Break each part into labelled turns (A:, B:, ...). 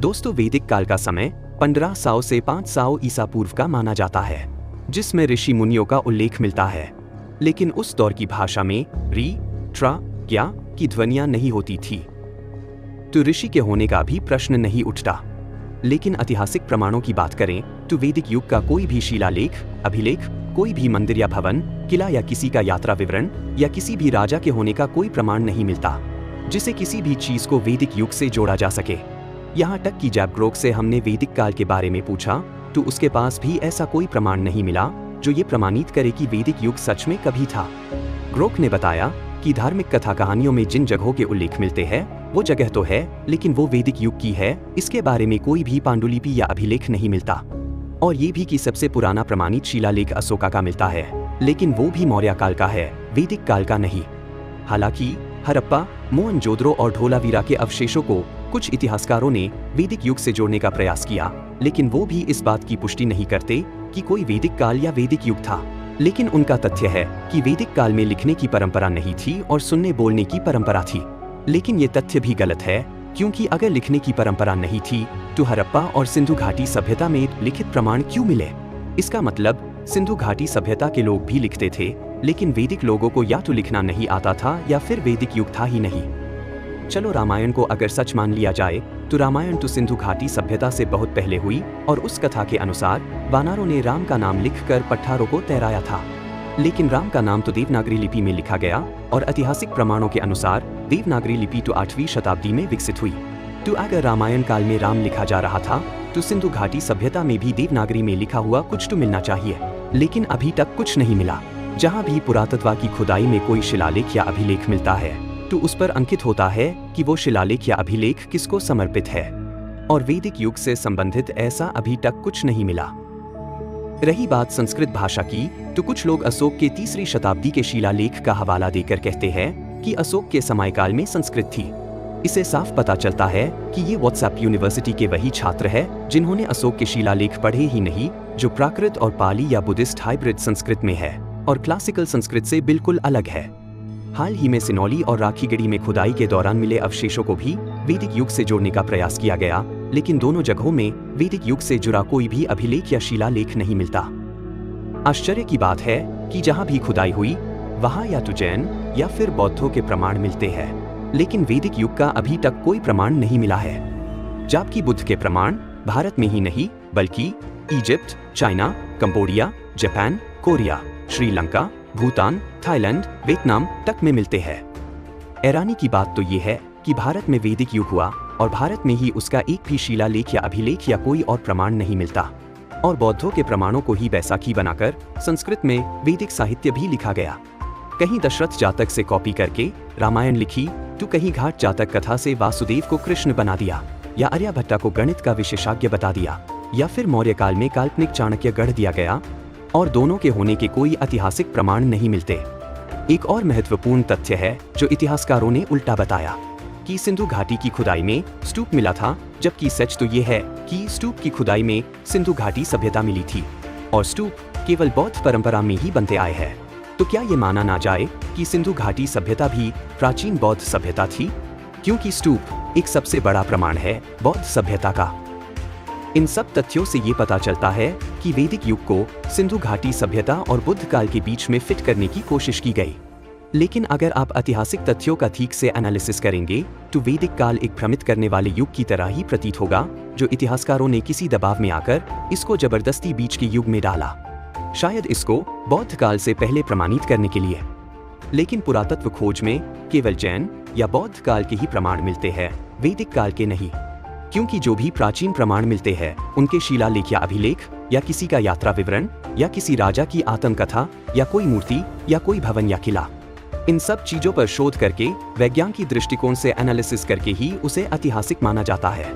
A: दोस्तों, वैदिक काल का समय 1500 से 500 ईसा पूर्व का माना जाता है, जिसमें ऋषि मुनियों का उल्लेख मिलता है। लेकिन उस दौर की भाषा में री, ट्रा, क्या की ध्वनियां नहीं होती थी, तो ऋषि के होने का भी प्रश्न नहीं उठता। लेकिन ऐतिहासिक प्रमाणों की बात करें तो वैदिक युग का कोई भी शिलालेख, अभिलेख, कोई भी मंदिर या भवन, किला या किसी का यात्रा विवरण या किसी भी राजा के होने का कोई प्रमाण नहीं मिलता जिसे किसी भी चीज को वैदिक युग से जोड़ा जा सके। यहाँ तक कि जब ग्रोक से हमने वैदिक काल के बारे में पूछा तो उसके पास भी ऐसा कोई प्रमाण नहीं मिला जो ये प्रमाणित करे कि वैदिक युग सच में कभी था। ग्रोक ने बताया कि धार्मिक कथा कहानियों में जिन जगहों के उल्लेख मिलते हैं वो जगह तो है, लेकिन वो वैदिक युग की है इसके बारे में कोई भी पांडुलिपि या अभिलेख नहीं मिलता। और ये भी कि सबसे पुराना प्रमाणित शिलालेख अशोका का मिलता है, लेकिन वो भी मौर्य काल का है, वैदिक काल का नहीं। हालांकि हड़प्पा, मोहनजोदड़ो और धोलावीरा के अवशेषों को कुछ इतिहासकारों ने वैदिक युग से जोड़ने का प्रयास किया, लेकिन वो भी इस बात की पुष्टि नहीं करते कि कोई वैदिक काल या वैदिक युग था। लेकिन उनका तथ्य है कि वैदिक काल में लिखने की परंपरा नहीं थी और सुनने बोलने की परंपरा थी। लेकिन ये तथ्य भी गलत है, क्योंकि अगर लिखने की परंपरा नहीं थी तो हड़प्पा और सिंधु घाटी सभ्यता में लिखित प्रमाण क्यों मिले? इसका मतलब सिंधु घाटी सभ्यता के लोग भी लिखते थे, लेकिन वैदिक लोगों को या तो लिखना नहीं आता था या फिर वैदिक युग था ही नहीं। चलो, रामायण को अगर सच मान लिया जाए तो रामायण तो सिंधु घाटी सभ्यता से बहुत पहले हुई और उस कथा के अनुसार वानरों ने राम का नाम लिखकर पठारों को तैराया था। लेकिन राम का नाम तो देवनागरी लिपि में लिखा गया और ऐतिहासिक प्रमाणों के अनुसार देवनागरी लिपि तो 8वीं शताब्दी में विकसित हुई। तो अगर रामायण काल में राम लिखा जा रहा था तो सिंधु घाटी सभ्यता में भी देवनागरी में लिखा हुआ कुछ तो मिलना चाहिए, लेकिन अभी तक कुछ नहीं मिला। जहाँ भी पुरातत्व की खुदाई में कोई शिलालेख या अभिलेख मिलता है तो उस पर अंकित होता है कि वो शिलालेख या अभिलेख किसको समर्पित है, और वैदिक युग से संबंधित ऐसा अभी तक कुछ नहीं मिला। रही बात संस्कृत भाषा की, तो कुछ लोग अशोक के 3री शताब्दी के शिलालेख का हवाला देकर कहते हैं कि अशोक के समयकाल में संस्कृत थी। इसे साफ पता चलता है कि ये व्हाट्सएप यूनिवर्सिटी के वही छात्र हैं जिन्होंने अशोक के शिलालेख पढ़े ही नहीं, जो प्राकृत और पाली या बुद्धिस्ट हाइब्रिड संस्कृत में है और क्लासिकल संस्कृत से बिल्कुल अलग है। हाल ही में सिनौली और राखीगढ़ी में खुदाई के दौरान मिले अवशेषों को भी वैदिक युग से जोड़ने का प्रयास किया गया, लेकिन दोनों जगहों में वैदिक युग से जुड़ा कोई भी अभिलेख या शिलालेख नहीं मिलता। आश्चर्य की बात है कि जहां भी खुदाई हुई वहां या तो जैन या फिर बौद्धों के प्रमाण मिलते हैं, लेकिन वैदिक युग का अभी तक कोई प्रमाण नहीं मिला है। जबकि बुद्ध के प्रमाण भारत में ही नहीं बल्कि Egypt, China, Cambodia, Japan, Korea, Sri Lanka, Bhutan, Thailand, Vietnam तक में मिलते हैं। हैरानी की बात तो ये है कि भारत में वैदिक युग हुआ और भारत में ही उसका एक भी शिलालेख या अभिलेख या कोई और प्रमाण नहीं मिलता, और बौद्धों के प्रमाणों को ही बैसाखी बनाकर संस्कृत में वैदिक साहित्य भी लिखा गया। कहीं दशरथ जातक से कॉपी करके रामायण लिखी तो कहीं घाट जातक कथा से वासुदेव को कृष्ण बना दिया, या आर्यभट्ट को गणित का विशेषज्ञ बता दिया, या फिर मौर्य काल में काल्पनिक चाणक्य गढ़ दिया गया, और दोनों के होने के कोई ऐतिहासिक प्रमाण नहीं मिलते। एक और महत्वपूर्ण तथ्य है जो इतिहासकारों ने उल्टा बताया कि सिंधु घाटी की खुदाई में स्तूप मिला था, जबकि सच तो ये है कि स्तूप की खुदाई में सिंधु घाटी सभ्यता मिली थी और स्तूप केवल बौद्ध परंपरा में ही बनते आए हैं। तो क्या ये माना ना जाए कि सिंधु घाटी सभ्यता भी प्राचीन बौद्ध सभ्यता थी, क्योंकि स्तूप एक सबसे बड़ा प्रमाण है बौद्ध सभ्यता का। इन सब तथ्यों से ये पता चलता है कि वैदिक युग को सिंधु घाटी सभ्यता और बुद्ध काल के बीच में फिट करने की कोशिश की गई। लेकिन अगर आप ऐतिहासिक तथ्यों का ठीक से एनालिसिस करेंगे तो वैदिक काल एक भ्रमित करने वाले युग की तरह ही प्रतीत होगा, जो इतिहासकारों ने किसी दबाव में आकर इसको जबरदस्ती बीच के युग में डाला, शायद इसको बौद्ध काल से पहले प्रमाणित करने के लिए। लेकिन पुरातत्व खोज में केवल जैन या बौद्ध काल के ही प्रमाण मिलते हैं, वैदिक काल के नहीं, क्योंकि जो भी प्राचीन प्रमाण मिलते हैं उनके शिलालेख या अभिलेख या किसी का यात्रा विवरण या किसी राजा की आत्मकथा या कोई मूर्ति या कोई भवन या किला, इन सब चीजों पर शोध करके वैज्ञानिक दृष्टिकोण से एनालिसिस करके ही उसे ऐतिहासिक माना जाता है।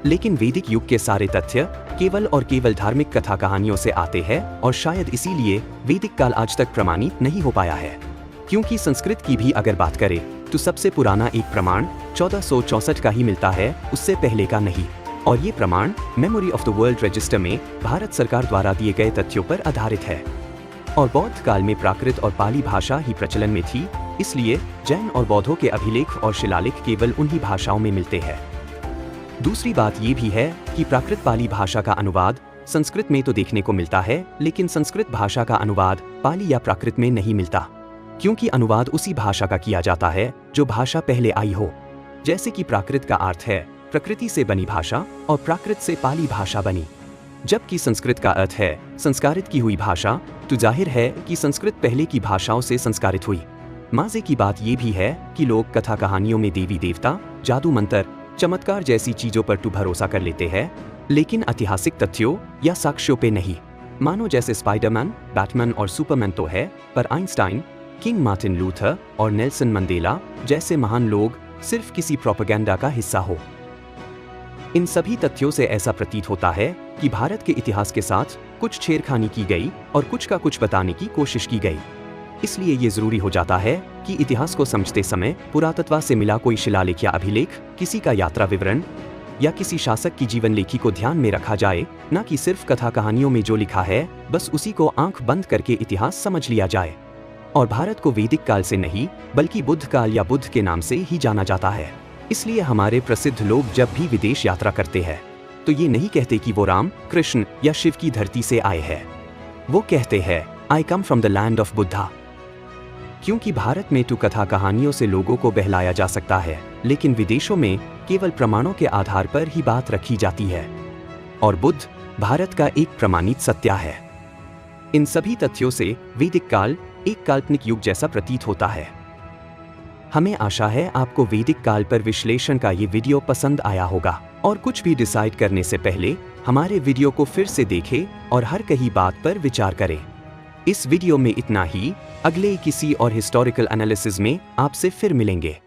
A: लेकिन वैदिक युग के सारे तथ्य केवल और केवल धार्मिक कथा कहानियों से आते हैं, और शायद इसीलिए वैदिक काल आज तक प्रमाणित नहीं हो पाया है। क्योंकि संस्कृत की भी अगर बात करें तो सबसे पुराना एक प्रमाण 1464 का ही मिलता है, उससे पहले का नहीं, और ये प्रमाण memory of the world register में भारत सरकार द्वारा दिए गए तथ्यों पर आधारित है। और बौद्ध काल में प्राकृत और पाली भाषा ही प्रचलन में थी, इसलिए जैन और बौद्धों के अभिलेख और शिलालेख केवल उन्हीं भाषाओं में मिलते हैं। दूसरी बात ये भी है कि प्राकृत पाली भाषा का अनुवाद संस्कृत में तो देखने को मिलता है, लेकिन संस्कृत भाषा का अनुवाद पाली या प्राकृत में नहीं मिलता, क्योंकि अनुवाद उसी भाषा का किया जाता है जो भाषा पहले आई हो। जैसे कि प्राकृत का अर्थ है प्रकृति से बनी भाषा और प्राकृत से पाली भाषा बनी, जबकि संस्कृत का अर्थ है संस्कारित की हुई भाषा, तो जाहिर है कि संस्कृत पहले की भाषाओं से संस्कारित हुई। मजे की बात यह भी है कि लोग कथा कहानियों में देवी देवता, जादू मंत्र, चमत्कार जैसी चीजों पर तो भरोसा कर लेते हैं, लेकिन ऐतिहासिक तथ्यों या साक्ष्यों पे नहीं। मानो जैसे स्पाइडरमैन, बैटमैन और सुपरमैन तो है, पर आइंस्टाइन, किंग मार्टिन लूथर और नेल्सन मंडेला जैसे महान लोग सिर्फ किसी प्रोपेगेंडा का हिस्सा हो। इन सभी तथ्यों से ऐसा प्रतीत होता है कि भारत के इतिहास के साथ कुछ छेड़खानी की गई और कुछ का कुछ बताने की कोशिश की गई। इसलिए ये जरूरी हो जाता है कि इतिहास को समझते समय पुरातत्व से मिला कोई शिलालेख या अभिलेख, किसी का यात्रा विवरण या किसी शासक की जीवन लेखी को ध्यान में रखा जाए, न कि सिर्फ कथा कहानियों में जो लिखा है बस उसी को आंख बंद करके इतिहास समझ लिया जाए। और भारत को वैदिक काल से नहीं बल्कि बुद्ध काल या बुद्ध के नाम से ही जाना जाता है। इसलिए हमारे प्रसिद्ध लोग जब भी विदेश यात्रा करते हैं तो ये नहीं कहते कि वो राम, कृष्ण या शिव की धरती से आए हैं, वो कहते हैं I come from the land of Buddha. क्योंकि भारत में तो कथा कहानियों से लोगों को बहलाया जा सकता है, लेकिन विदेशों में केवल प्रमाणों के आधार पर ही बात रखी जाती है, और बुद्ध भारत का एक प्रमाणित सत्य है। इन सभी तथ्यों से वैदिक काल एक काल्पनिक युग जैसा प्रतीत होता है। हमें आशा है आपको वैदिक काल पर विश्लेषण का ये वीडियो पसंद आया होगा, और कुछ भी डिसाइड करने से पहले हमारे वीडियो को फिर से देखें और हर कही बात पर विचार करें। इस वीडियो में इतना ही। अगले किसी और हिस्टोरिकल एनालिसिस में आपसे फिर मिलेंगे।